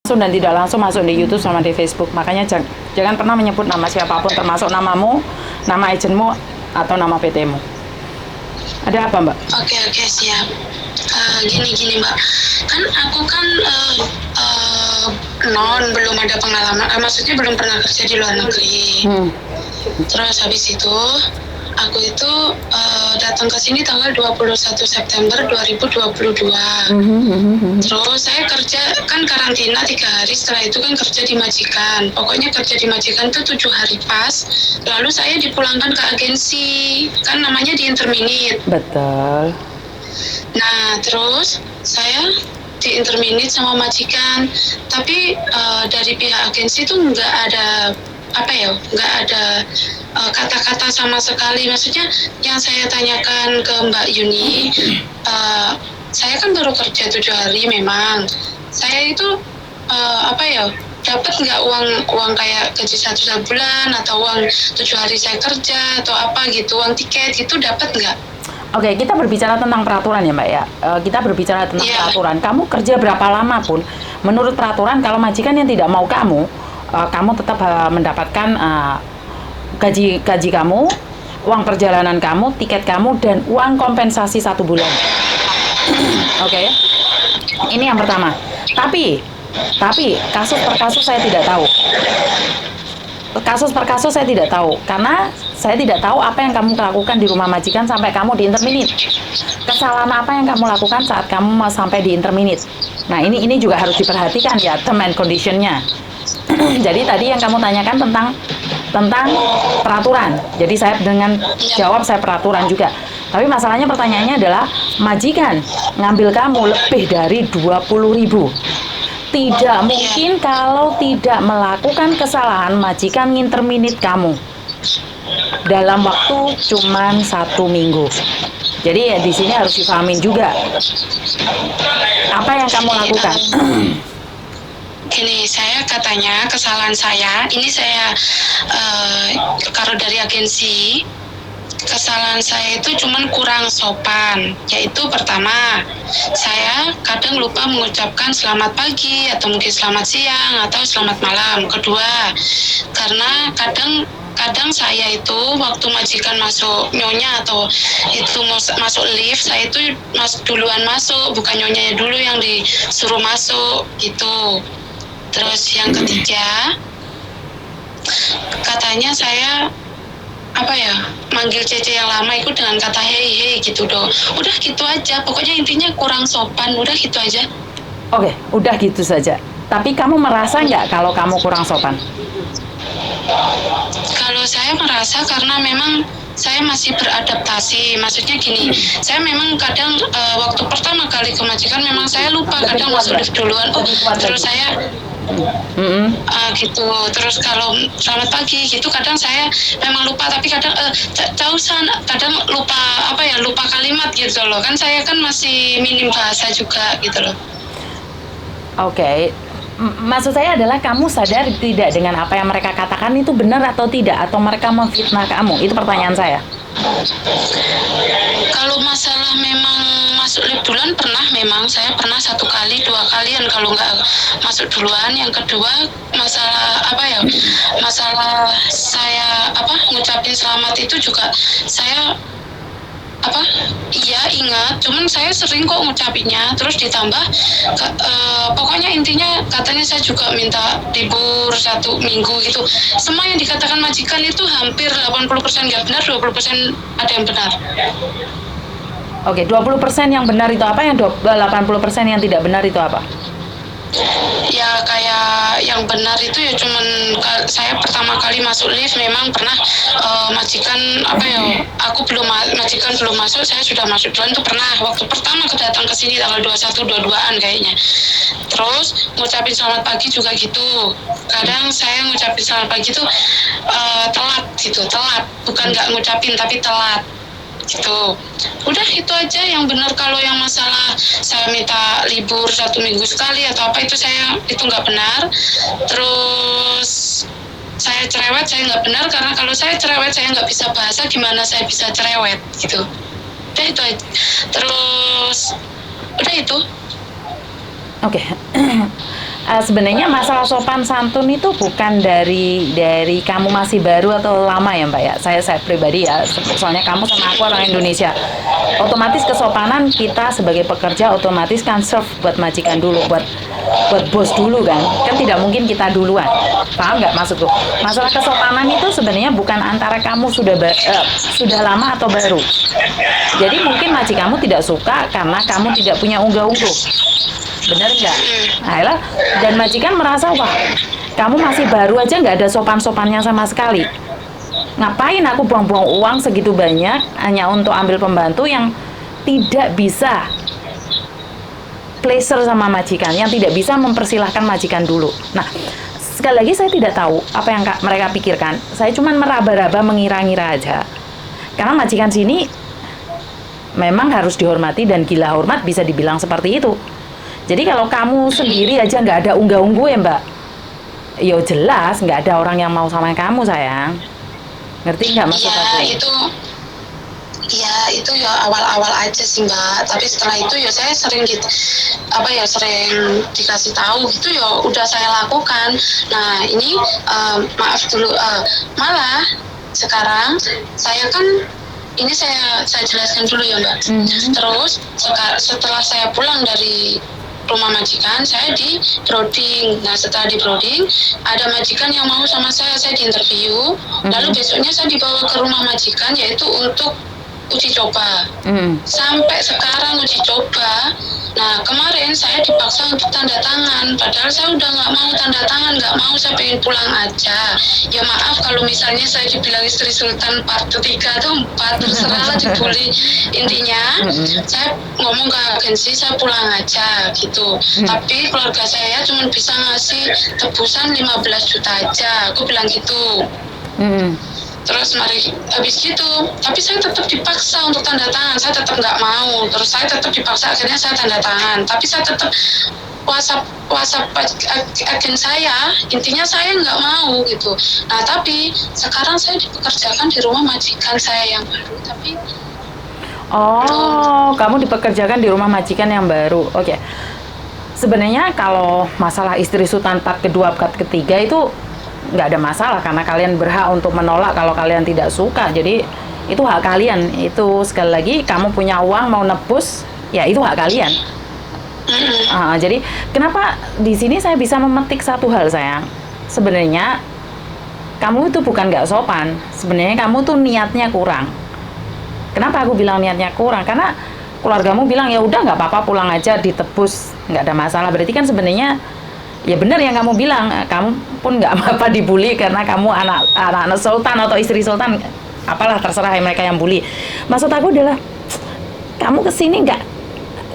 langsung dan tidak langsung masuk di YouTube sama di Facebook. Makanya jangan pernah menyebut nama siapapun, termasuk namamu, nama agenmu, atau nama PT-mu. Ada apa, Mbak? Oke, siap. Gini Mbak, kan aku kan belum ada pengalaman, maksudnya belum pernah kerja di luar negeri. Terus habis itu aku itu datang ke sini tanggal 21 September 2022. Terus saya kerja kan karantina 3 hari, setelah itu kan kerja di majikan. Pokoknya kerja di majikan itu 7 hari pas. Lalu saya dipulangkan ke agensi, kan namanya di Interminit. Betul. Nah, terus saya di Interminit sama majikan. Tapi dari pihak agensi itu nggak ada nggak ada kata-kata sama sekali. Maksudnya yang saya tanyakan ke Mbak Yuni, saya kan baru kerja 7 hari memang. Saya itu dapat nggak uang kayak gaji 1 bulan atau uang 7 hari saya kerja atau apa gitu, uang tiket itu dapat nggak? Oke, kita berbicara tentang peraturan ya Mbak ya. Kita berbicara tentang peraturan. Kamu kerja berapa lama pun, menurut peraturan kalau majikan yang tidak mau kamu tetap mendapatkan gaji kamu, uang perjalanan kamu, tiket kamu, dan uang kompensasi 1 bulan. Oke, ini yang pertama. Tapi kasus per kasus saya tidak tahu. Kasus per kasus saya tidak tahu, karena saya tidak tahu apa yang kamu lakukan di rumah majikan sampai kamu di Interminit. Kesalahan apa yang kamu lakukan saat kamu sampai di Interminit. Nah, ini juga harus diperhatikan ya, term and condition-nya. Jadi tadi yang kamu tanyakan tentang peraturan. Jadi saya dengan jawab saya peraturan juga. Tapi masalahnya pertanyaannya adalah majikan ngambil kamu lebih dari 20.000. Tidak mungkin kalau tidak melakukan kesalahan majikan nginterminit kamu dalam waktu cuman 1 minggu. Jadi di sini harus dipahamin juga apa yang kamu lakukan. Gini, saya katanya kesalahan saya, ini saya kalau dari agensi, kesalahan saya itu cuman kurang sopan. Yaitu pertama, saya kadang lupa mengucapkan selamat pagi atau mungkin selamat siang atau selamat malam. Kedua, karena kadang saya itu waktu majikan masuk nyonya atau itu masuk lift, saya itu duluan masuk, bukan nyonyanya dulu yang disuruh masuk gitu. Terus yang ketiga, katanya saya manggil Cece yang lama itu dengan kata hey gitu dong. Udah gitu aja, pokoknya intinya kurang sopan, udah gitu aja. Oke, udah gitu saja. Tapi kamu merasa nggak kalau kamu kurang sopan? Kalau saya merasa karena memang saya masih beradaptasi. Maksudnya gini, saya memang kadang waktu pertama kali ke majikan memang saya lupa, kadang masuk lift duluan. Terus saya gitu. Terus kalau selamat pagi gitu kadang saya memang lupa, tapi kadang kadang lupa kalimat gitu loh. Kan saya kan masih minim bahasa juga gitu loh. Oke. Maksud saya adalah kamu sadar tidak dengan apa yang mereka katakan itu benar atau tidak, atau mereka memfitnah kamu? Itu pertanyaan saya. Kalau masalah memang masuk lift duluan memang saya pernah 1 kali 2 kalian kalau nggak masuk duluan. Yang kedua masalah masalah saya ngucapin selamat itu juga saya iya ingat, cuman saya sering kok ngucapinnya. Terus ditambah pokoknya intinya katanya saya juga minta libur 1 minggu gitu. Semua yang dikatakan majikan itu hampir 80% nggak benar, 20% ada yang benar. Oke, 20% yang benar itu apa? Yang 80% yang tidak benar itu apa? Ya kayak yang benar itu ya cuman saya pertama kali masuk lift memang pernah majikan majikan belum masuk, saya sudah masuk duluan. Itu pernah waktu pertama datang ke sini tanggal 21-22an kayaknya. Terus ngucapin selamat pagi juga gitu. Kadang saya ngucapin selamat pagi itu telat, bukan nggak ngucapin tapi telat gitu. Udah itu aja yang benar. Kalau yang masalah saya minta libur 1 minggu sekali atau apa itu nggak benar. Terus saya cerewet, saya nggak benar, karena kalau saya cerewet saya nggak bisa bahasa, gimana saya bisa cerewet gitu. Udah itu aja. Terus udah itu. Oke. Sebenarnya masalah sopan santun itu bukan dari kamu masih baru atau lama ya Mbak ya. Saya pribadi ya, soalnya kamu sama aku orang Indonesia. Otomatis kesopanan kita sebagai pekerja otomatis kan serve buat majikan dulu, buat bos dulu kan. Kan tidak mungkin kita duluan. Paham nggak maksudku? Masalah kesopanan itu sebenarnya bukan antara kamu sudah lama atau baru. Jadi mungkin majikanmu tidak suka karena kamu tidak punya unggah-ungguh. Bener nggak? Nah, dan majikan merasa, wah, kamu masih baru aja nggak ada sopan-sopannya sama sekali. Ngapain aku buang-buang uang segitu banyak hanya untuk ambil pembantu yang tidak bisa pleasure sama majikan, yang tidak bisa mempersilahkan majikan dulu. Nah, sekali lagi saya tidak tahu apa yang mereka pikirkan. Saya cuma meraba-raba, mengira-ngira aja. Karena majikan sini memang harus dihormati dan gila hormat bisa dibilang seperti itu. Jadi kalau kamu sendiri aja nggak ada unggah-ungguh ya Mbak, ya jelas nggak ada orang yang mau sama kamu sayang. Ngerti nggak maksud aku? Itu ya awal-awal aja sih Mbak. Tapi setelah itu ya saya sering gitu, sering dikasih tahu gitu ya udah saya lakukan. Nah ini maaf dulu, malah sekarang saya kan ini saya jelaskan dulu ya Mbak. Terus setelah saya pulang dari rumah majikan, saya di brooding. Nah setelah di brooding ada majikan yang mau sama saya di interview. Lalu besoknya saya dibawa ke rumah majikan yaitu untuk uji coba. Sampai sekarang uji coba. Nah kemarin saya dipaksa untuk tanda tangan, padahal saya udah nggak mau tanda tangan, nggak mau, saya pengen pulang aja. Ya maaf kalau misalnya saya dibilang istri sultan part 3 atau 4, terserah lah dibully. Intinya saya ngomong ke agensi saya pulang aja gitu. Tapi keluarga saya cuma bisa ngasih tebusan 15 juta aja, aku bilang gitu. Terus habis gitu, tapi saya tetap dipaksa untuk tanda tangan, saya tetap nggak mau. Terus saya tetap dipaksa, akhirnya saya tanda tangan. Tapi saya tetap WhatsApp agen saya, intinya saya nggak mau gitu. Nah tapi sekarang saya dipekerjakan di rumah majikan saya yang baru, tapi kamu dipekerjakan di rumah majikan yang baru. Oke. Sebenarnya kalau masalah istri sultan part kedua, part ketiga itu nggak ada masalah karena kalian berhak untuk menolak kalau kalian tidak suka. Jadi itu hak kalian. Itu sekali lagi kamu punya uang mau nebus, ya itu hak kalian. Jadi kenapa di sini saya bisa memetik satu hal sayang. Sebenarnya kamu itu bukan nggak sopan. Sebenarnya kamu tuh niatnya kurang. Kenapa aku bilang niatnya kurang? Karena keluargamu bilang ya udah nggak apa-apa pulang aja ditebus, nggak ada masalah. Berarti kan sebenarnya ya benar yang kamu bilang, kamu pun nggak apa-apa dibully karena kamu anak sultan atau istri sultan, apalah terserah mereka yang bully. Maksud aku adalah kamu kesini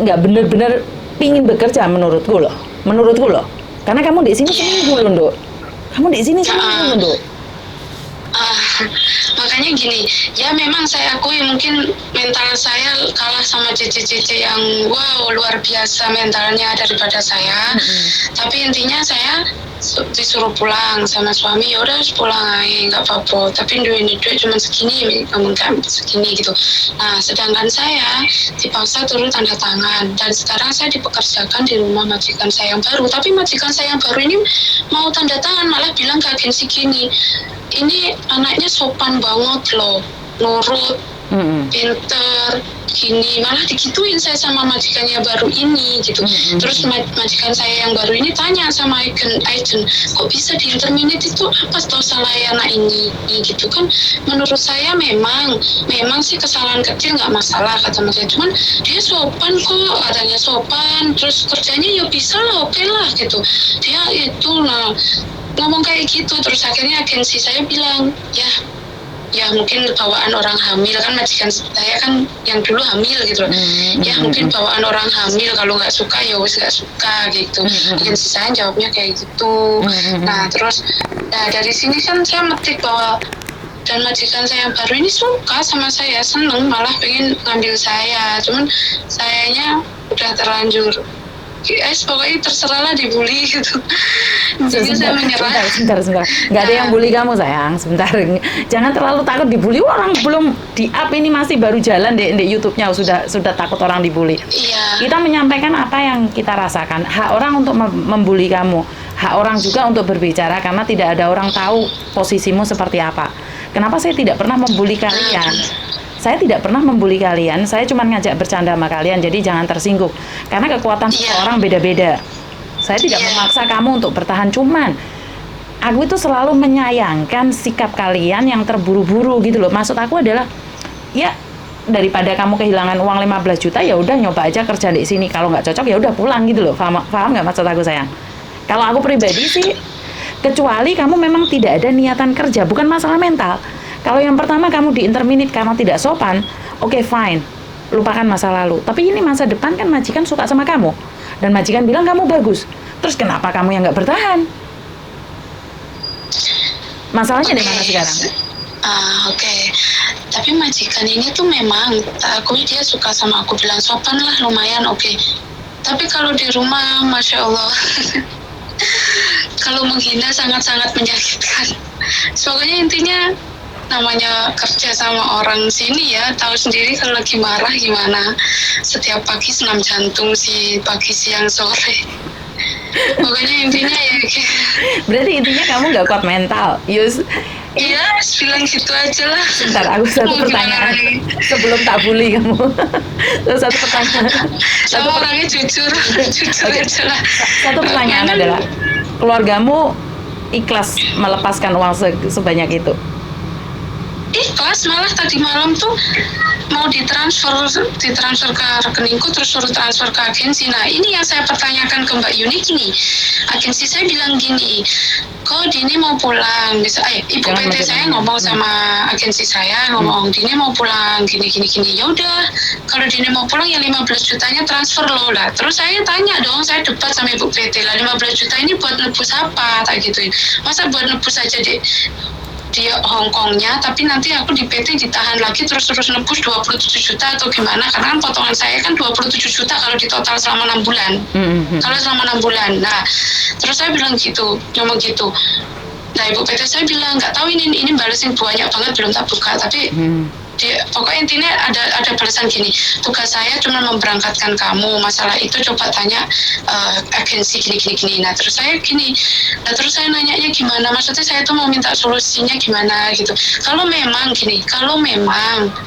nggak benar-benar pingin bekerja menurutku loh. Karena kamu di sini seminggu loh, Nduk. Kamu di sini seminggu, Nduk. Makanya gini, ya memang saya akui mungkin mental saya kalah sama cici-cici yang wow luar biasa mentalnya daripada saya. Tapi intinya saya disuruh pulang sama suami, ya udah pulang aja nggak apa-apa. Tapi duit cuma segini, kamu kan segini gitu. Nah sedangkan saya dipaksa turun tanda tangan dan sekarang saya dipekerjakan di rumah majikan saya yang baru. Tapi majikan saya yang baru ini mau tanda tangan malah bilang ke agensi gini, ini anaknya sopan banget loh, nurut, pinter, gini, malah digituin saya sama majikannya baru ini gitu. Terus majikan saya yang baru ini tanya sama agent, kok bisa di terminate itu apa tau salah anak ini gitu kan. Menurut saya memang sih kesalahan kecil nggak masalah kata mereka, cuman dia sopan kok, adanya sopan, terus kerjanya ya bisa lah, oke lah gitu. Dia itu ngomong kayak gitu. Terus akhirnya agensi saya bilang ya mungkin bawaan orang hamil, kan majikan saya kan yang dulu hamil gitu loh. Ya mungkin bawaan orang hamil, kalau nggak suka ya wes nggak suka gitu. Agensi saya jawabnya kayak gitu. Nah terus dari sini kan saya metik bahwa dan majikan saya yang baru ini suka sama saya, seneng, malah pengen ngambil saya, cuman sayanya udah terlanjur pokoknya terserahlah dibully gitu. Jadi saya menyerah. Sebentar. Nggak ada yang bully kamu sayang. Sebentar. Jangan terlalu takut dibully. Orang belum di up ini masih baru jalan di YouTube-nya sudah takut orang dibully. Iya. Kita menyampaikan apa yang kita rasakan. Hak orang untuk membuli kamu. Hak orang juga untuk berbicara karena tidak ada orang tahu posisimu seperti apa. Kenapa saya tidak pernah membuli kalian? Saya tidak pernah membuli kalian, saya cuma ngajak bercanda sama kalian, jadi jangan tersinggung. Karena kekuatan seseorang beda-beda. Saya tidak memaksa kamu untuk bertahan, cuman aku itu selalu menyayangkan sikap kalian yang terburu-buru gitu loh. Maksud aku adalah, ya daripada kamu kehilangan uang 15 juta, ya udah nyoba aja kerja di sini. Kalau nggak cocok ya udah pulang gitu loh. Paham nggak maksud aku sayang? Kalau aku pribadi sih, kecuali kamu memang tidak ada niatan kerja, bukan masalah mental. Kalau yang pertama kamu di-interminate karena tidak sopan, oke, fine, lupakan masa lalu. Tapi ini masa depan kan majikan suka sama kamu. Dan majikan bilang kamu bagus. Terus kenapa kamu yang nggak bertahan? Masalahnya di mana sekarang? Oke. Tapi majikan ini tuh memang, aku dia suka sama aku, bilang sopan lah, lumayan oke. Tapi kalau di rumah, Masya Allah, kalau menghina sangat-sangat menyakitkan. Pokoknya intinya, namanya kerja sama orang sini ya, tahu sendiri kalau lagi marah gimana. Setiap pagi senam jantung sih, pagi siang sore. Pokoknya intinya ya. Berarti intinya kamu nggak kuat mental, Yus. Iya, bilang gitu aja lah. Bentar, aku satu pertanyaan sebelum tak bully kamu. Satu pertanyaan. Sama orangnya jujur aja lah. Satu pertanyaan adalah, keluargamu ikhlas melepaskan uang sebanyak itu? Ikhlas, malah tadi malam tuh mau ditransfer ke rekeningku, terus suruh transfer ke agensi. Nah ini yang saya pertanyakan ke Mbak Yuni gini, agensi saya bilang gini, kok Dini mau pulang, bisa ibu PT saya ngomong sama agensi saya, ngomong Dini mau pulang gini, ya udah kalau Dini mau pulang ya 15 jutanya transfer loh lah. Terus saya tanya dong, saya debat sama ibu PT lah, 15 juta ini buat nebus apa, tak gituin, masa buat nebus aja di Hongkongnya, tapi nanti aku di PT ditahan lagi terus nebus 27 juta atau gimana, karena kan potongan saya kan 27 juta kalau di total selama 6 bulan. Kalau selama 6 bulan. Nah, terus saya bilang gitu, ngomong gitu. Nah, ibu PT saya bilang, nggak tahu ini balesin banyak banget, belum tak buka, tapi pokoknya intinya ada balasan gini, tugas saya cuma memberangkatkan kamu, masalah itu coba tanya agensi gini. Nah terus saya nanyanya gimana, maksudnya saya tuh mau minta solusinya gimana gitu. Kalau memang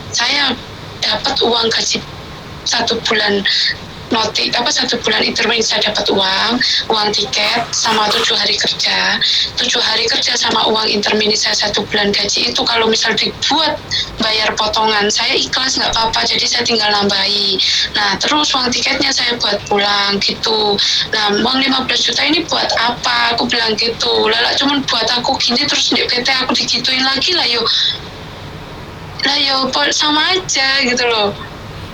saya dapat uang gaji 1 bulan satu bulan intermin, saya dapat uang tiket sama 7 hari kerja sama uang intermin saya 1 bulan gaji itu, kalau misal dibuat bayar potongan saya ikhlas, nggak apa-apa, jadi saya tinggal nambahi. Nah terus uang tiketnya saya buat pulang gitu. Nah uang 15 juta ini buat apa, aku bilang gitu. Lala cuman buat aku gini, terus di PT aku digituin lagi lah yo sama aja gitu loh.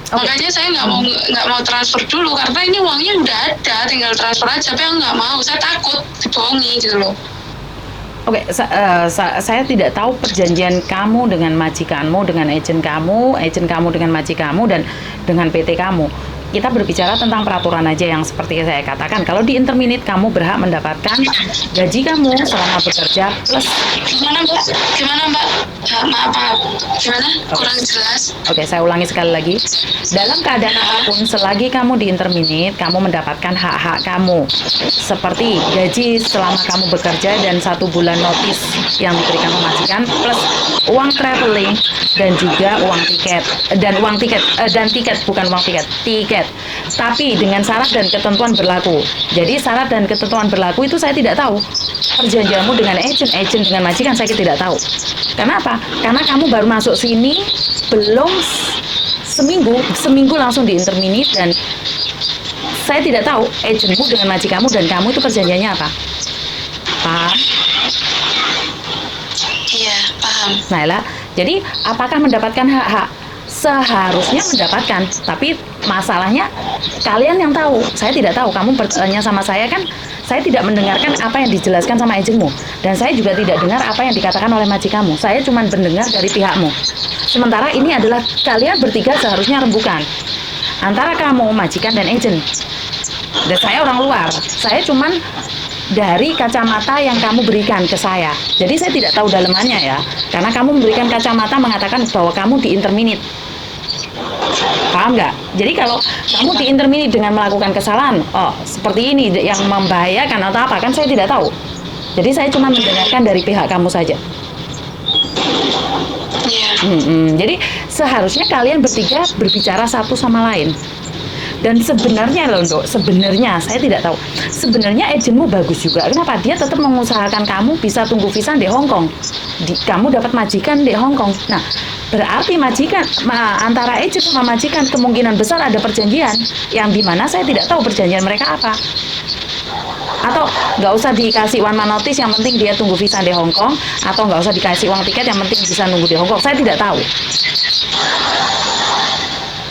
Makanya saya nggak mau transfer dulu, karena ini uangnya udah ada, tinggal transfer aja. Tapi aku nggak mau, saya takut dibohongi gitu loh. Oke, saya tidak tahu perjanjian kamu dengan majikanmu, dengan agen kamu dengan majikanmu, dan dengan PT kamu. Kita berbicara tentang peraturan aja yang seperti saya katakan. Kalau di interminate kamu berhak mendapatkan gaji kamu selama bekerja plus. Gimana mbak? Maaf. Gimana? Kurang jelas. Oke, saya ulangi sekali lagi. Dalam keadaan apapun, selagi kamu di interminate, kamu mendapatkan hak-hak kamu. Seperti gaji selama kamu bekerja dan 1 bulan notice yang diberikan majikan plus uang traveling dan juga uang tiket tiket. Tapi dengan syarat dan ketentuan berlaku. Jadi syarat dan ketentuan berlaku itu saya tidak tahu. Perjanjianmu dengan agen dengan majikan saya tidak tahu. Kenapa? Karena kamu baru masuk sini belum seminggu langsung di interminate, dan saya tidak tahu agenmu dengan majikanmu dan kamu itu perjanjiannya apa. Paham? Iya, paham. Nah, jadi apakah mendapatkan hak-hak? Seharusnya mendapatkan, tapi masalahnya kalian yang tahu. Saya tidak tahu. Kamu bertanya sama saya kan, saya tidak mendengarkan apa yang dijelaskan sama agenmu, dan saya juga tidak dengar apa yang dikatakan oleh majikanmu. Saya cuma mendengar dari pihakmu. Sementara ini adalah kalian bertiga seharusnya rembukan antara kamu, majikan, dan agen. Dan saya orang luar. Saya cuman dari kacamata yang kamu berikan ke saya. Jadi saya tidak tahu dalemannya ya. Karena kamu memberikan kacamata mengatakan bahwa kamu di interminate. Paham nggak? Jadi kalau kamu di interminate dengan melakukan kesalahan, oh seperti ini yang membahayakan atau apa, kan saya tidak tahu. Jadi saya cuma mendengarkan dari pihak kamu saja. Iya. Jadi seharusnya kalian bertiga berbicara satu sama lain. Dan sebenarnya loh, Dok, sebenarnya saya tidak tahu. Sebenarnya agentmu bagus juga. Kenapa dia tetap mengusahakan kamu bisa tunggu visa di Hong Kong? Kamu dapat majikan di Hong Kong. Nah, berarti majikan antara agent sama majikan kemungkinan besar ada perjanjian yang dimana saya tidak tahu perjanjian mereka apa. Atau nggak usah dikasih one man notice, yang penting dia tunggu visa di Hong Kong, atau nggak usah dikasih uang tiket, yang penting bisa nunggu di Hong Kong. Saya tidak tahu.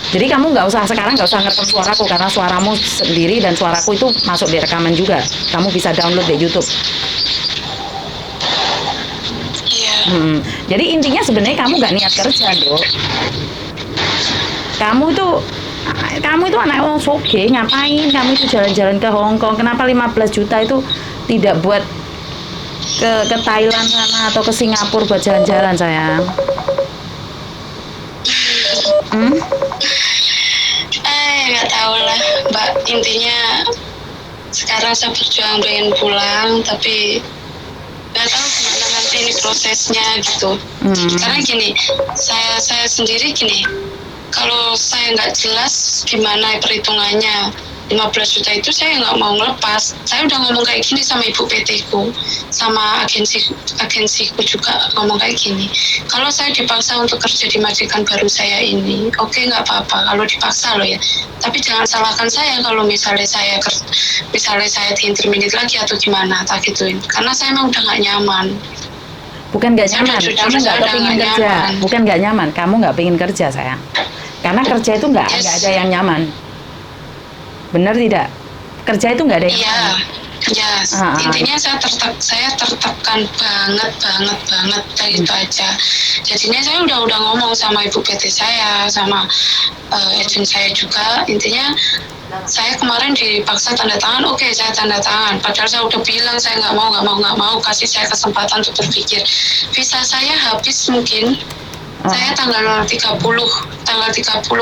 Jadi kamu nggak usah ngerekam suaraku, karena suaramu sendiri dan suaraku itu masuk di rekaman juga. Kamu bisa download di YouTube. Iya. Jadi intinya sebenarnya kamu nggak niat kerja, Dok. Kamu itu anak orang soge, ngapain kamu itu jalan-jalan ke Hong Kong? Kenapa 15 juta itu tidak buat ke Thailand sana atau ke Singapura buat jalan-jalan, sayang? Nggak tahu lah, Mbak. Intinya sekarang saya berjuang pengen pulang, tapi nggak tahu gimana nanti ini prosesnya gitu. Karena gini, saya sendiri gini, kalau saya nggak jelas gimana perhitungannya 15 juta itu, saya nggak mau ngelepas. Saya udah ngomong kayak gini sama ibu PT ku, sama agensiku juga ngomong kayak gini. Kalau saya dipaksa untuk kerja di majikan baru saya ini, oke, nggak apa-apa kalau dipaksa loh ya. Tapi jangan salahkan saya kalau misalnya saya diinterminate lagi atau gimana, tak gituin. Karena saya emang udah nggak nyaman. Bukan nggak nyaman, kamu nggak kepingin kerja. Bukan nggak nyaman, kamu nggak pengen kerja, sayang. Karena kerja itu nggak ada yang nyaman. Benar tidak? Kerja itu nggak ada yang nyaman. Yes. Intinya saya tertekan banget kayak gitu aja. Jadinya saya udah ngomong sama ibu PT saya, sama agent saya juga. Intinya saya kemarin dipaksa tanda tangan, oke, saya tanda tangan. Padahal saya udah bilang saya nggak mau, kasih saya kesempatan untuk berpikir. Visa saya habis mungkin. Saya tanggal 30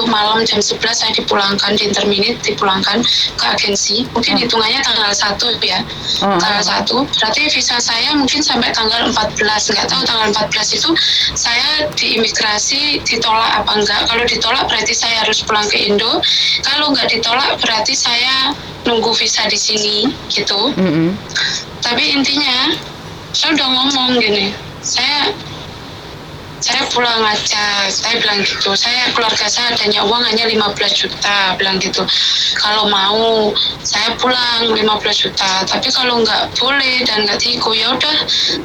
malam jam 11 saya dipulangkan, dipulangkan ke agensi. Mungkin hitungannya tanggal 1 ya. Tanggal 1. Berarti visa saya mungkin sampai tanggal 14. Nggak tahu tanggal 14 itu saya di imigrasi ditolak apa enggak. Kalau ditolak berarti saya harus pulang ke Indo. Kalau nggak ditolak berarti saya nunggu visa di sini gitu. Tapi intinya saya udah ngomong gini, saya pulang aja, saya bilang gitu. Keluarga saya adanya uang hanya 15 juta, bilang gitu. Kalau mau saya pulang 15 juta, tapi kalau nggak boleh dan nggak tiku, ya udah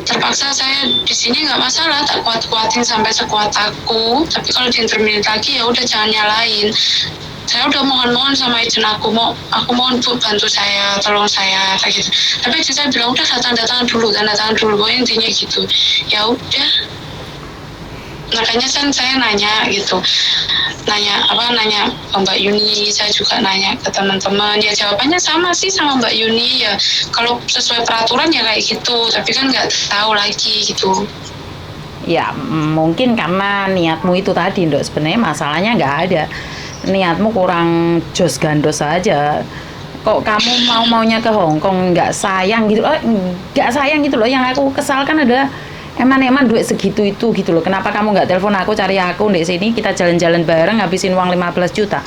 terpaksa saya di sini nggak masalah, tak kuat-kuatin sampai sekuat aku. Tapi kalau diinterminate lagi ya udah jangan nyalain. Saya udah mohon sama agent aku mohon Bu, bantu saya, tolong saya kayak gitu. Tapi agent saya bilang udah tanda tangan dulu, pokoknya intinya gitu. Ya udah. Makanya kan saya nanya gitu, nanya Mbak Yuni, saya juga nanya ke teman-teman, ya jawabannya sama sih sama Mbak Yuni, ya kalau sesuai peraturan ya kayak gitu, tapi kan nggak tahu lagi gitu. Ya mungkin karena niatmu itu tadi, Dok. Sebenarnya masalahnya nggak ada, niatmu kurang jos gandos saja. Kok kamu maunya ke Hong Kong nggak sayang gitu loh. Yang aku kesalkan adalah eman duit segitu itu gitu loh. Kenapa kamu nggak telepon aku, cari aku di sini, kita jalan-jalan bareng, ngabisin uang 15 juta.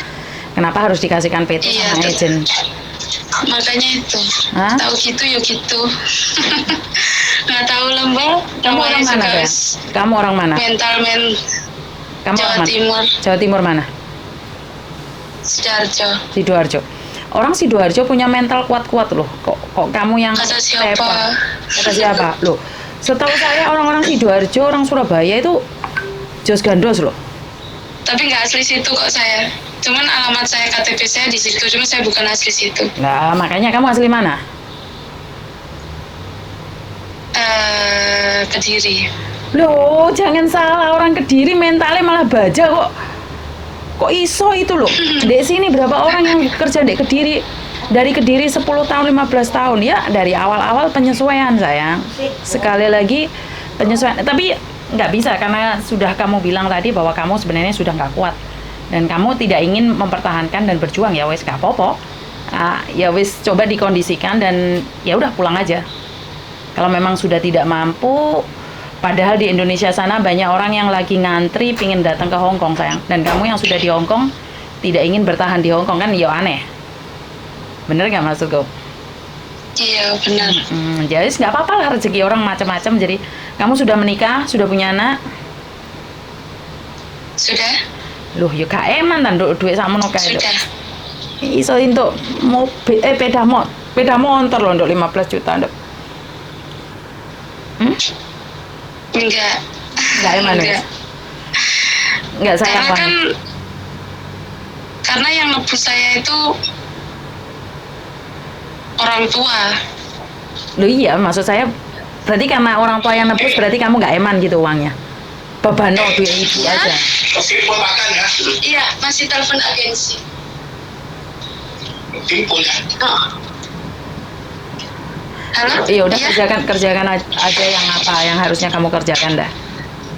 Kenapa harus dikasihkan PT sama agent? Makanya itu. Tahu gitu ya gitu. Nggak tahu lah, Mbak. Kamu orang mana, ya? Kamu orang mana? Kamu Jawa orang Timur. Jawa Timur mana? Sidoarjo. Orang Sidoarjo punya mental kuat-kuat loh. Kok kamu yang kata siapa? Kata siapa? Loh, setahu saya orang-orang Sidoarjo, orang Surabaya itu jos gandos loh. Tapi nggak asli situ kok saya. Cuman alamat saya, KTP saya di situ. Cuma saya bukan asli situ. Nah, makanya kamu asli mana? Kediri. Loh, jangan salah, orang Kediri mentalnya malah baja kok. Kok iso itu loh. Di sini berapa orang yang kerja di Kediri? dari Kediri 10 tahun 15 tahun ya, dari awal-awal penyesuaian sayang. Sekali lagi penyesuaian, tapi nggak bisa karena sudah kamu bilang tadi bahwa kamu sebenarnya sudah nggak kuat dan kamu tidak ingin mempertahankan dan berjuang. Ya wes gak apa-apa. Ya wes coba dikondisikan dan ya udah pulang aja. Kalau memang sudah tidak mampu, padahal di Indonesia sana banyak orang yang lagi ngantri pingin datang ke Hong Kong sayang. Dan kamu yang sudah di Hong Kong tidak ingin bertahan di Hong Kong kan ya aneh. Bener nggak maksudku? Iya benar. Jadi nggak apa-apa lah, rezeki orang macam-macam. Jadi kamu sudah menikah, sudah punya anak? Sudah? Loh, ya gak eman tan duit sakmono kae. Sudah. Iso untuk mobil peda motor loh untuk 15 juta nduk. Enggak. Enggak eman ya? Enggak saya Karena apa? kan karena yang nebus saya itu orang tua. Loh iya, maksud saya berarti karena orang tua yang nebus berarti kamu nggak eman gitu uangnya. Beban duit ibu aja. Oke, mau makan ya? Iya, masih telepon agensi. Timpul ya? Oh. Halo? Iya udah Iya? kerjakan aja yang apa yang harusnya kamu kerjakan dah.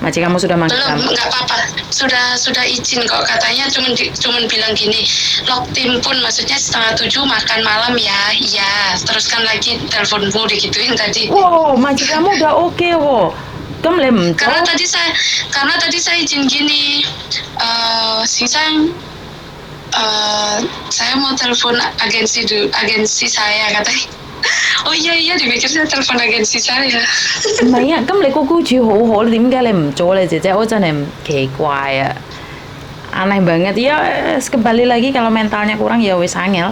Maci kamu sudah manggil Belum, kamu. nggak apa-apa. Sudah izin kok. Katanya cuman bilang gini, log timpun maksudnya 6:30 makan malam ya. Iya, teruskan lagi teleponmu digituin tadi. Wow, maci kamu udah oke wo. Kamu lem. Karena tadi saya izin gini, Singsang, saya mau telepon agensi saya katanya. Oh iya dipikirnya telepon agensi saya. 唔係啊，咁你個僱主好好，你點解你唔做咧，姐姐？我真係奇怪啊，aneh banget ya. Kembali lagi kalau mentalnya kurang ya wis angel.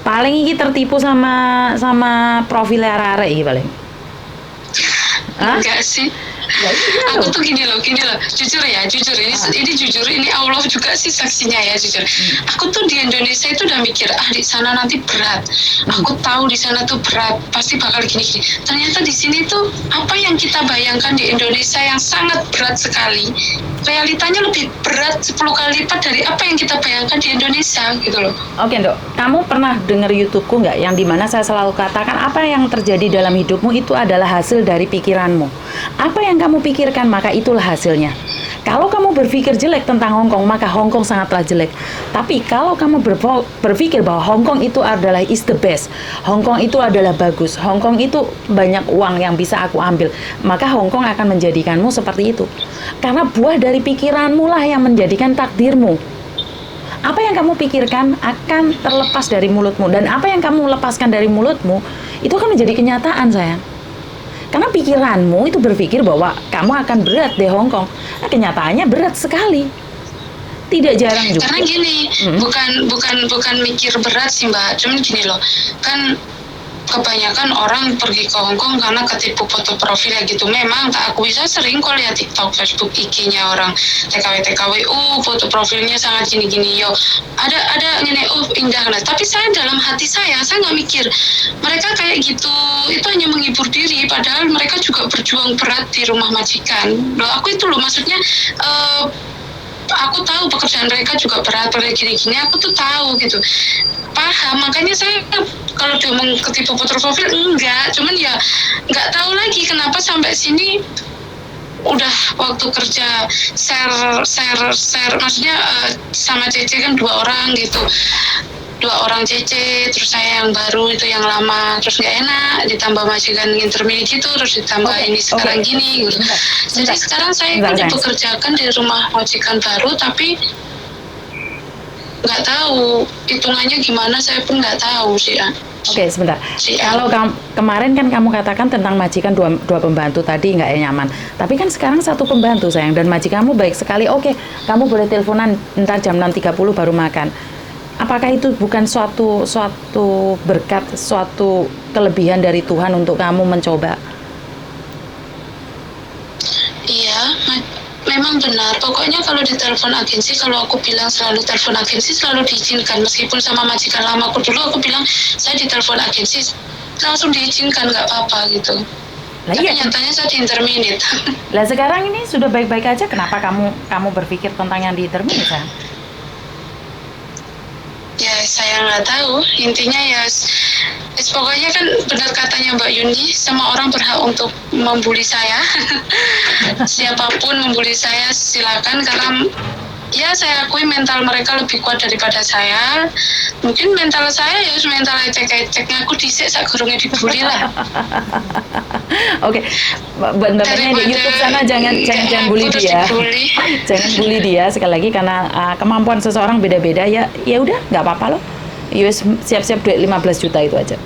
Paling iki tertipu sama profil arek iki paling. Hah? Enggak sih. Ya, iya Aku loh. tuh gini loh, jujur ini jujur, ini Allah juga sih saksinya ya, jujur. Aku tuh di Indonesia itu udah mikir, di sana nanti berat. Aku tahu di sana tuh berat, pasti bakal gini-gini. Ternyata di sini tuh apa yang kita bayangkan di Indonesia yang sangat berat sekali, realitanya lebih berat 10 kali lipat dari apa yang kita bayangkan di Indonesia gitu loh. Oke, Dok. Kamu pernah dengar YouTubeku nggak? Yang dimana saya selalu katakan apa yang terjadi dalam hidupmu itu adalah hasil dari pikiranmu. Apa yang kamu pikirkan maka itulah hasilnya. Kalau kamu berpikir jelek tentang Hong Kong maka Hong Kong sangatlah jelek. Tapi kalau kamu berpikir bahwa Hong Kong itu adalah is the best, Hong Kong itu adalah bagus, Hong Kong itu banyak uang yang bisa aku ambil, maka Hong Kong akan menjadikanmu seperti itu. Karena buah dari pikiranmu lah yang menjadikan takdirmu. Apa yang kamu pikirkan akan terlepas dari mulutmu, dan apa yang kamu lepaskan dari mulutmu itu akan menjadi kenyataan, sayang. Karena pikiranmu itu berpikir bahwa kamu akan berat di Hong Kong. Nah, kenyataannya berat sekali. Tidak jarang juga. Karena gini, bukan mikir berat sih Mbak, cuman gini loh, kan kebanyakan orang pergi ke Hong Kong karena ketipu foto profilnya gitu. Memang tak akui, saya sering kok lihat TikTok, Facebook, IG-nya orang TKW, foto profilnya sangat gini-gini, ada gini, indah lah. Tapi saya dalam hati saya nggak mikir mereka kayak gitu, itu hanya menghibur diri, padahal mereka juga berjuang berat di rumah majikan. Loh, aku itu loh, maksudnya aku tahu pekerjaan mereka juga berat, pada gini-gini, aku tuh tahu gitu, paham. Makanya saya kalau diomong ketipu foto profil enggak, cuman ya nggak tahu lagi kenapa sampai sini udah waktu kerja share maksudnya sama Cece kan 2 orang gitu, 2 orang Cece, terus saya yang baru itu yang lama, terus nggak enak, ditambah majikan intermediate gitu, terus ditambah ini sekarang gini gitu. Jadi sekarang saya kan dipekerjakan di rumah majikan baru, tapi nggak tahu hitungannya gimana, saya pun nggak tahu sih ya. Oke, sebentar. Kalau kemarin kan kamu katakan tentang majikan dua pembantu tadi nggak nyaman. Tapi kan sekarang 1 pembantu, sayang, dan majikanmu baik sekali. Oke, kamu boleh teleponan ntar jam 6.30 baru makan. Apakah itu bukan suatu berkat, suatu kelebihan dari Tuhan untuk kamu mencoba? Iya, memang benar. Pokoknya kalau di telepon agensi, kalau aku bilang selalu telepon agensi selalu diizinkan. Meskipun sama majikan lamaku dulu aku bilang saya di telepon agensi langsung diizinkan, nggak apa-apa gitu. Lah, tapi iya. nyatanya saya di interminate. Lah sekarang ini sudah baik-baik aja, kenapa kamu berpikir tentang yang di interminate, sayang? Ya saya nggak tahu. Intinya ya, pokoknya kan benar katanya Mbak Yuni, semua orang berhak untuk membuli saya. Siapapun membuli saya silakan, karena ya saya akui mental mereka lebih kuat daripada saya. Mungkin mental saya ya mental ecek-ecek, ngaku dhisik sak gurunge dibully lah. Oke, benarnya di YouTube sana jangan bully dia. Jangan bully dia sekali lagi, karena kemampuan seseorang beda-beda ya. Ya udah, nggak apa-apa loh. US siap-siap duit 15 juta itu aja.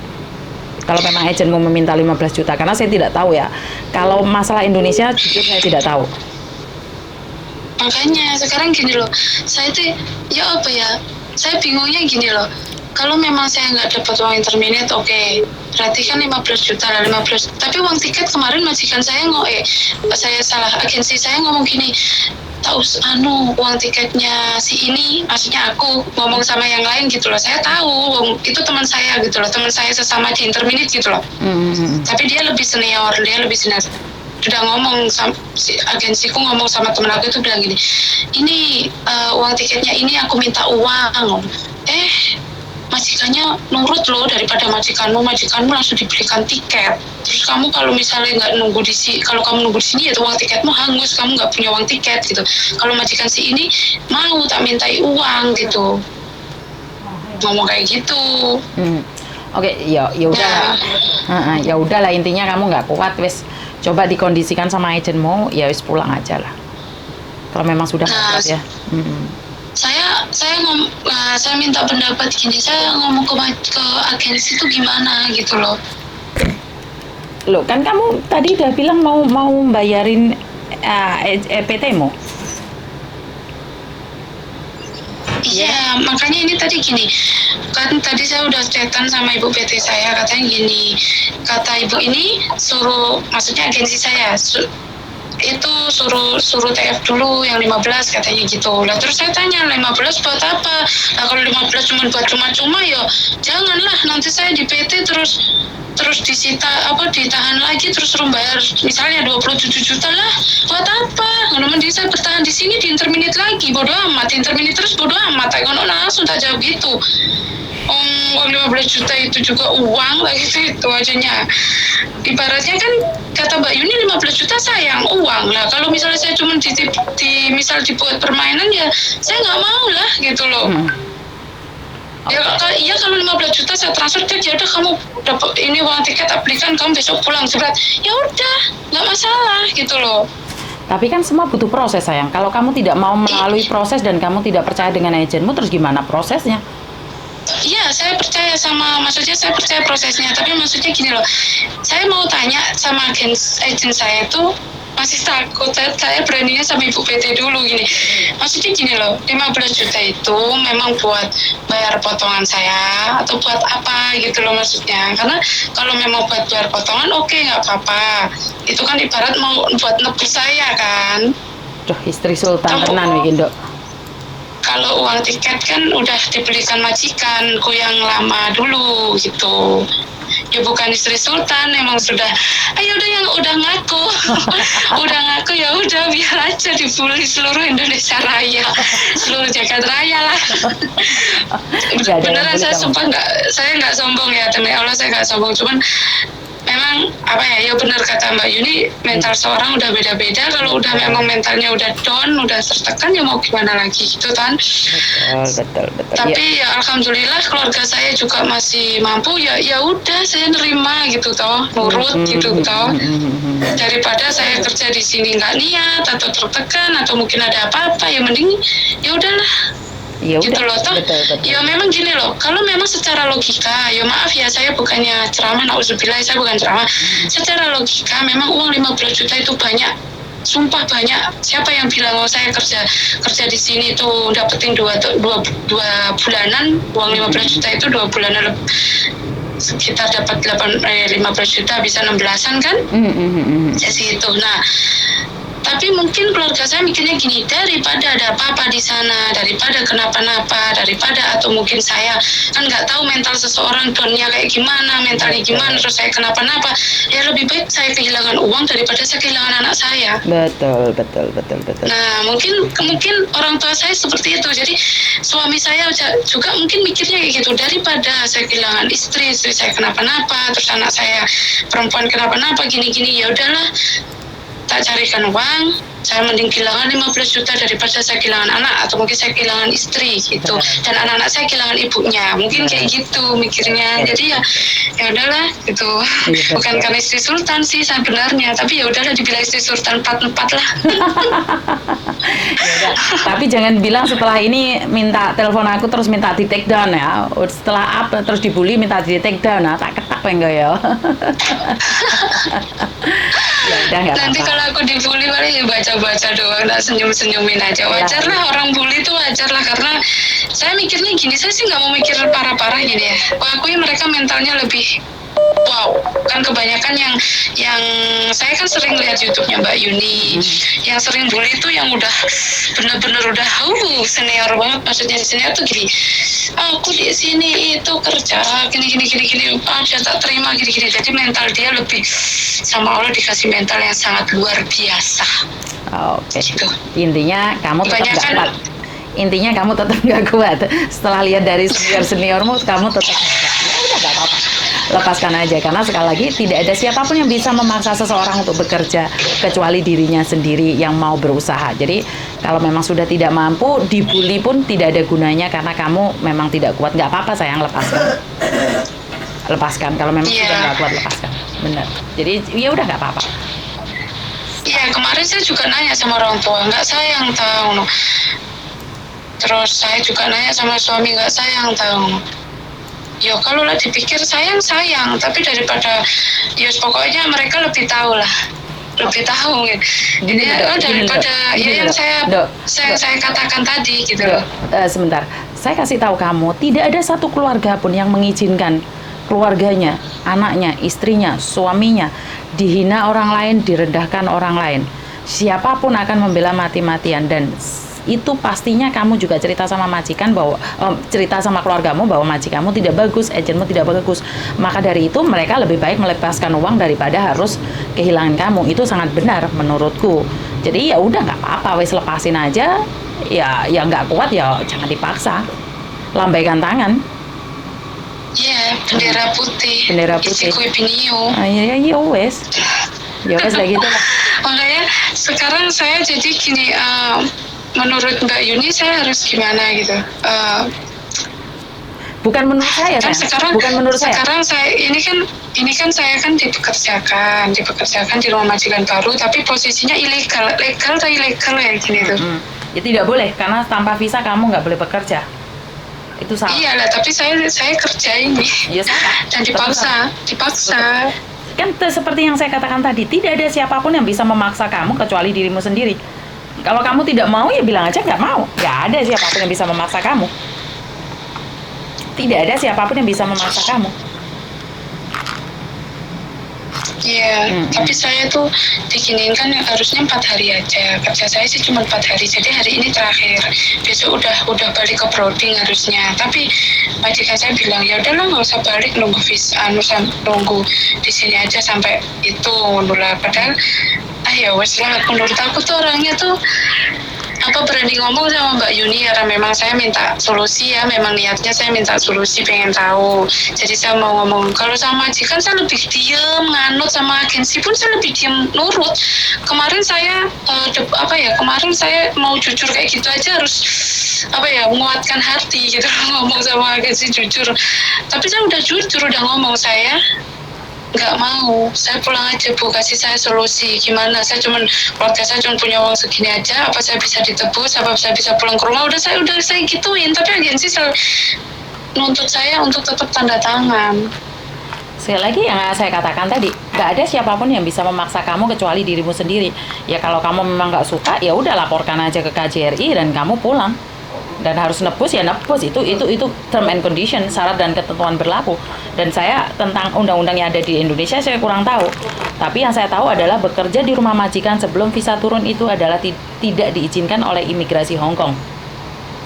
Kalau memang agent mau meminta 15 juta, karena saya tidak tahu ya. Kalau masalah Indonesia jujur saya tidak tahu. Makanya sekarang gini loh, saya tuh ya apa ya, saya bingungnya gini loh, kalau memang saya nggak dapat uang intermediate, oke, berarti kan 15 juta lah, 15, tapi uang tiket kemarin majikan saya saya salah, agensi saya ngomong gini, tahu uang tiketnya si ini, maksudnya aku ngomong sama yang lain gitu loh, saya tahu itu teman saya gitu loh, teman saya sesama di intermediate gitu loh, tapi dia lebih senior, udah ngomong sama si agensiku, ngomong sama temen aku itu bilang gini, ini uang tiketnya ini aku minta uang, majikannya nurut loh, daripada majikanmu langsung dibelikan tiket, terus kamu kalau misalnya nggak nunggu di sini, kalau kamu nunggu di sini ya uang tiketmu hangus, kamu nggak punya uang tiket gitu, kalau majikan si ini mau tak mintai uang gitu, ngomong kayak gitu. Oke, ya udahlah. Ya udahlah, intinya kamu nggak kuat, wes coba dikondisikan sama agenmu, ya wes pulang aja lah. Kalau memang sudah kuat ya. Saya minta pendapat gini, saya ngomong ke agensi itu gimana gitu loh. Loh, kan kamu tadi udah bilang mau bayarin PT-mu. Iya, makanya ini tadi gini, kan tadi saya udah chatan sama ibu PT saya, katanya gini, kata ibu ini maksudnya agensi saya, itu suruh TF dulu yang 15 katanya gitu. Lah terus saya tanya, 15 buat apa? Nah kalau 15 cuma buat cuma-cuma ya janganlah, nanti saya di PT terus disita, ditahan lagi, terus suruh bayar misalnya 27 juta lah, buat apa? Ngono mending saya bertahan di sini di intermediate lagi, bodo amat, intermediate terus bodo amat, ngono langsung tak jawab gitu. Uang 15 juta itu juga uang lah gitu, itu ajanya. Ibaratnya kan kata Mbak Yuni 15 juta sayang uang lah. Kalau misalnya saya cuma misal dibuat permainan ya saya nggak mau lah gitu loh. Ya kalau 15 juta saya transfer ke, ya udah kamu dapat ini uang tiket, belikan, kamu besok pulang surat. Ya udah, nggak masalah gitu loh. Tapi kan semua butuh proses sayang. Kalau kamu tidak mau melalui proses dan kamu tidak percaya dengan agenmu, terus gimana prosesnya? Iya, saya percaya prosesnya, tapi maksudnya gini loh, saya mau tanya sama agen saya itu masih takut, saya beraninya sama ibu PT dulu gini, maksudnya gini loh, 15 juta itu memang buat bayar potongan saya atau buat apa gitu loh maksudnya, karena kalau memang buat bayar potongan oke, nggak apa-apa, itu kan ibarat mau buat nebus saya kan. Duh, istri sultan tenan bikin dok. Kalau uang tiket kan udah dibelikan majikanku yang lama dulu gitu. Ya bukan istri sultan, emang sudah. Ayo udah yang udah ngaku, ya udah biar aja dibully seluruh Indonesia Raya, seluruh Jagat Raya lah. Beneran saya sumpah saya nggak sombong ya, demi Allah saya nggak sombong, cuman memang ya benar kata Mbak Yuni, mental seorang udah beda-beda. Kalau udah memang mentalnya udah down, udah tertekan, ya mau gimana lagi gitu kan. Betul. Tapi ya alhamdulillah keluarga saya juga masih mampu, ya udah saya nerima gitu toh, nurut gitu toh. Daripada saya kerja di sini nggak niat atau tertekan atau mungkin ada apa-apa, ya mending ya udahlah. Ya gitu loh toh. Betul. Ya memang gini loh, kalau memang secara logika, ya maaf ya, saya bukannya ceramah, nauzubillah, saya bukan ceramah. Secara logika memang uang 15 juta itu banyak, sumpah banyak. Siapa yang bilang saya kerja di sini tuh dapetin dua bulanan uang 15 juta itu 2 bulanan sekitar dapat 15 juta bisa 16-an kan? Jadi itu. Nah, Tapi mungkin keluarga saya mikirnya gini, daripada ada apa-apa di sana, daripada kenapa-napa, daripada atau mungkin saya kan nggak tahu mental seseorang downnya kayak gimana, mentalnya gimana, terus saya kenapa-napa, ya lebih baik saya kehilangan uang daripada saya kehilangan anak saya. Betul. Nah, mungkin orang tua saya seperti itu. Jadi suami saya juga mungkin mikirnya kayak gitu, daripada saya kehilangan istri saya kenapa-napa, terus anak saya perempuan kenapa-napa gini-gini, ya udahlah tak carikan uang, saya mending kehilangan 15 juta daripada saya kehilangan anak atau mungkin saya kehilangan istri gitu, dan anak-anak saya kehilangan ibunya, mungkin kayak gitu mikirnya. Jadi ya udahlah gitu. Bukan karena istri sultan sih sebenarnya, tapi ya udahlah dibilang istri sultan 4 lah. Yaudah. Tapi jangan bilang setelah ini minta telepon aku terus minta di take down ya. Setelah up terus dibully minta di take down, nah tak ketak enggak ya. Ya udah nggak Nanti apa-apa. kalau aku dibully paling baca-baca doang, tak senyum-senyumin aja. Wajar lah, orang bully itu wajar lah, karena saya mikirnya gini, saya sih nggak mau mikir parah-parah gini ya. Aku mereka mentalnya lebih wow, kan kebanyakan yang saya kan sering lihat YouTube-nya Mbak Yuni, yang sering bully itu yang udah bener-bener udah senior banget, maksudnya senior tuh gini, aku di sini itu kerja gini, dia tak terima gini, jadi mental dia lebih sama Allah dikasih mental yang sangat luar biasa. Oke. Gitu. Intinya kamu tetap nggak Kebanyakan- kuat. Intinya kamu tetap nggak kuat. Setelah lihat dari seniormu, kamu tetap nggak kuat. Ya udah nggak apa-apa. Lepaskan aja, karena sekali lagi tidak ada siapapun yang bisa memaksa seseorang untuk bekerja kecuali dirinya sendiri yang mau berusaha. Jadi kalau memang sudah tidak mampu, dibully pun tidak ada gunanya karena kamu memang tidak kuat. Nggak apa-apa sayang, lepaskan. Kalau memang sudah nggak kuat, lepaskan. Benar. Jadi ya udah nggak apa-apa. Iya, kemarin saya juga nanya sama orang tua, nggak sayang tahu. Terus saya juga nanya sama suami, nggak sayang tahu. Ya kalau lah dipikir sayang, tapi daripada ya pokoknya mereka lebih tahu lah, lebih tahu gitu. Jadi daripada yang saya katakan tadi gitu loh. Sebentar, saya kasih tahu kamu, tidak ada satu keluarga pun yang mengizinkan keluarganya, anaknya, istrinya, suaminya dihina orang lain, direndahkan orang lain. Siapapun akan membela mati-matian, dan itu pastinya kamu juga cerita sama majikan bahwa cerita sama keluargamu bahwa majikanmu tidak bagus, agenmu tidak bagus. Maka dari itu mereka lebih baik melepaskan uang daripada harus kehilangan kamu. Itu sangat benar menurutku. Jadi ya udah nggak apa-apa, wes lepasin aja. Ya nggak kuat ya jangan dipaksa. Lambaikan tangan. Iya, bendera putih. Bendera putih. Isi kue pinio. Ya wes. Ya wes kayak gitu. Makanya sekarang saya jadi gini. Menurut Mbak Yuni saya harus gimana gitu? Bukan menurut saya, kan saya. Sekarang saya ini kan saya kan dipekerjakan di rumah majikan baru, tapi posisinya legal atau ilegal ya gini tuh. Ya tidak boleh, karena tanpa visa kamu nggak boleh bekerja. Itu salah. Iyalah, tapi saya kerja ini. Ya salah. Dan dipaksa. Kan seperti yang saya katakan tadi, tidak ada siapapun yang bisa memaksa kamu kecuali dirimu sendiri. Kalau kamu tidak mau, ya bilang aja nggak mau. Nggak ada siapapun yang bisa memaksa kamu. Tidak ada siapapun yang bisa memaksa kamu. Iya, tapi saya tuh diginiin kan harusnya 4 hari aja. Kerja saya sih cuma 4 hari, jadi hari ini terakhir. Besok udah balik ke Broding harusnya. Tapi majikan saya bilang, ya udahlah nggak usah balik, nunggu visa, nunggu di sini aja sampai itu lah. Padahal, ya wes lah. Menurut aku tuh orangnya tuh berani ngomong sama Mbak Yuni karena memang saya minta solusi ya, memang niatnya saya minta solusi, pengen tahu. Jadi saya mau ngomong, kalau sama majikan saya lebih diem, nganut, sama agensi pun saya lebih diem, nurut. Kemarin saya kemarin saya mau jujur kayak gitu aja harus menguatkan hati gitu ngomong sama agensi jujur. Tapi saya udah jujur, udah ngomong saya nggak mau, saya pulang aja Bu, kasih saya solusi gimana, keluarga saya cuma punya uang segini aja, apa saya bisa ditebus, apa saya bisa pulang ke rumah, udah saya gituin. Tapi agensi selalu nuntut saya untuk tetap tanda tangan. Sekali lagi yang saya katakan tadi, nggak ada siapapun yang bisa memaksa kamu kecuali dirimu sendiri. Ya kalau kamu memang nggak suka, ya udah laporkan aja ke KJRI dan kamu pulang. dan harus nebus ya nebus, itu term and condition, syarat dan ketentuan berlaku. Dan saya tentang undang-undang yang ada di Indonesia saya kurang tahu, tapi yang saya tahu adalah bekerja di rumah majikan sebelum visa turun itu adalah tidak diizinkan oleh imigrasi Hong Kong.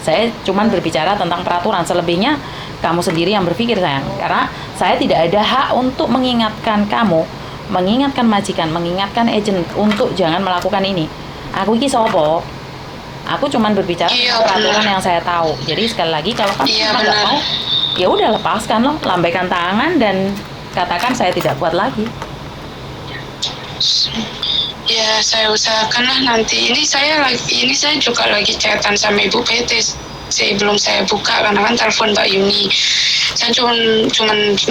Saya cuman berbicara tentang peraturan, selebihnya kamu sendiri yang berpikir sayang, karena saya tidak ada hak untuk mengingatkan kamu, mengingatkan majikan, mengingatkan agent untuk jangan melakukan ini. Aku iki sopo? Aku cuman berbicara tentang peraturan yang saya tahu. Jadi sekali lagi kalau kamu nggak mau, ya udah lepaskan loh, lambaikan tangan dan katakan saya tidak kuat lagi. Ya saya usahakan lah nanti. Ini saya juga lagi chatan sama Ibu PT. Belum saya buka karena kan telepon Mbak Yuni. Saya cuman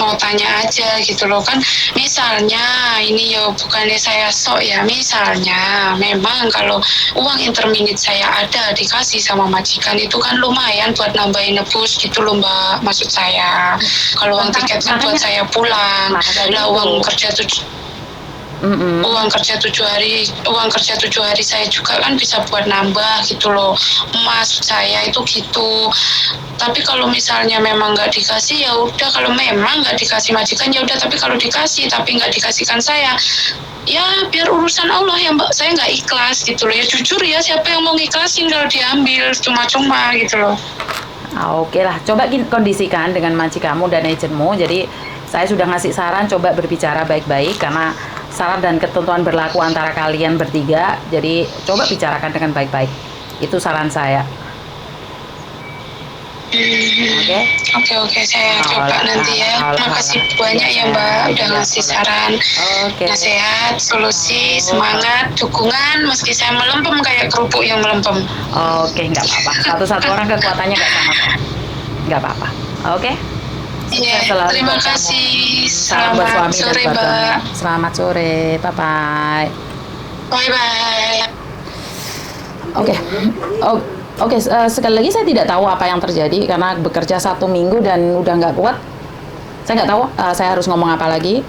mau tanya aja gitu loh kan. Misalnya ini ya bukannya saya sok ya. Misalnya memang kalau uang interminit saya ada dikasih sama majikan itu kan lumayan buat nambahin nebus gitu loh Mbak. Maksud saya kalau uang tiket kan buat saya pulang. Lah uang kerja uang kerja 7 hari saya juga kan bisa buat nambah gitu loh. Maksud saya itu gitu. Tapi kalau misalnya memang nggak dikasih ya udah, kalau memang nggak dikasih majikan ya udah, tapi kalau dikasih tapi nggak dikasihkan saya, ya biar urusan Allah ya Mbak, saya nggak ikhlas gitu loh ya, jujur ya, siapa yang mau ngiklasin kalau diambil cuma-cuma gitu loh. Oke lah, coba kondisikan dengan majikanmu dan agenmu. Jadi saya sudah ngasih saran, coba berbicara baik-baik karena syarat dan ketentuan berlaku antara kalian bertiga. Jadi coba bicarakan dengan baik-baik. Itu saran saya. Oke, saya coba nanti ya. Makasih banyak ya Mbak udah ngasih saran, nasihat, solusi, semangat, dukungan meski saya melempem kayak kerupuk yang melempem. Oke, nggak apa-apa. Satu-satu orang kekuatannya nggak sama. Nggak apa-apa. Oke. Iya, terima kasih. Selamat sore, Mbak. Selamat sore. Bye-bye. Bye-bye. Oke, sekali lagi saya tidak tahu apa yang terjadi karena bekerja 1 minggu dan udah nggak kuat. Saya nggak tahu saya harus ngomong apa lagi.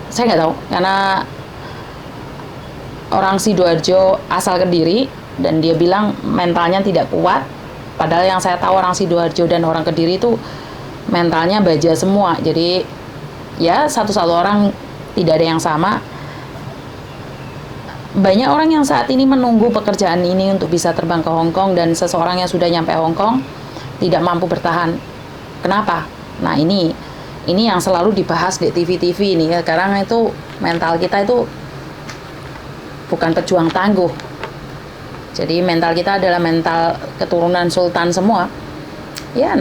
Saya nggak tahu karena orang Sidoarjo asal Kediri dan dia bilang mentalnya tidak kuat. Padahal yang saya tahu orang Sidoarjo dan orang Kediri itu mentalnya baja semua. Jadi ya satu-satu orang tidak ada yang sama. Banyak orang yang saat ini menunggu pekerjaan ini untuk bisa terbang ke Hong Kong dan seseorang yang sudah nyampe Hong Kong tidak mampu bertahan. Kenapa? Nah ini yang selalu dibahas di TV-TV ini ya. Sekarang itu mental kita itu bukan pejuang tangguh. Jadi mental kita adalah mental keturunan sultan semua. Ya,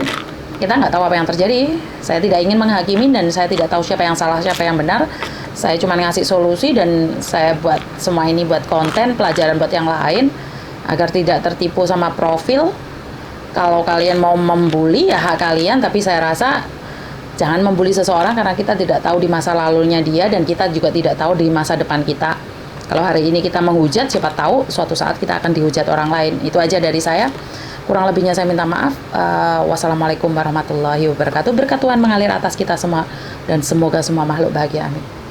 kita nggak tahu apa yang terjadi. Saya tidak ingin menghakimi dan saya tidak tahu siapa yang salah, siapa yang benar. Saya cuma ngasih solusi dan saya buat semua ini buat konten, pelajaran buat yang lain agar tidak tertipu sama profil. Kalau kalian mau membuli ya hak kalian, tapi saya rasa jangan membuli seseorang karena kita tidak tahu di masa lalunya dia dan kita juga tidak tahu di masa depan kita. Kalau hari ini kita menghujat, siapa tahu suatu saat kita akan dihujat orang lain. Itu aja dari saya. Kurang lebihnya saya minta maaf. Wassalamualaikum warahmatullahi wabarakatuh. Berkat Tuhan mengalir atas kita semua dan semoga semua makhluk bahagia. Amin.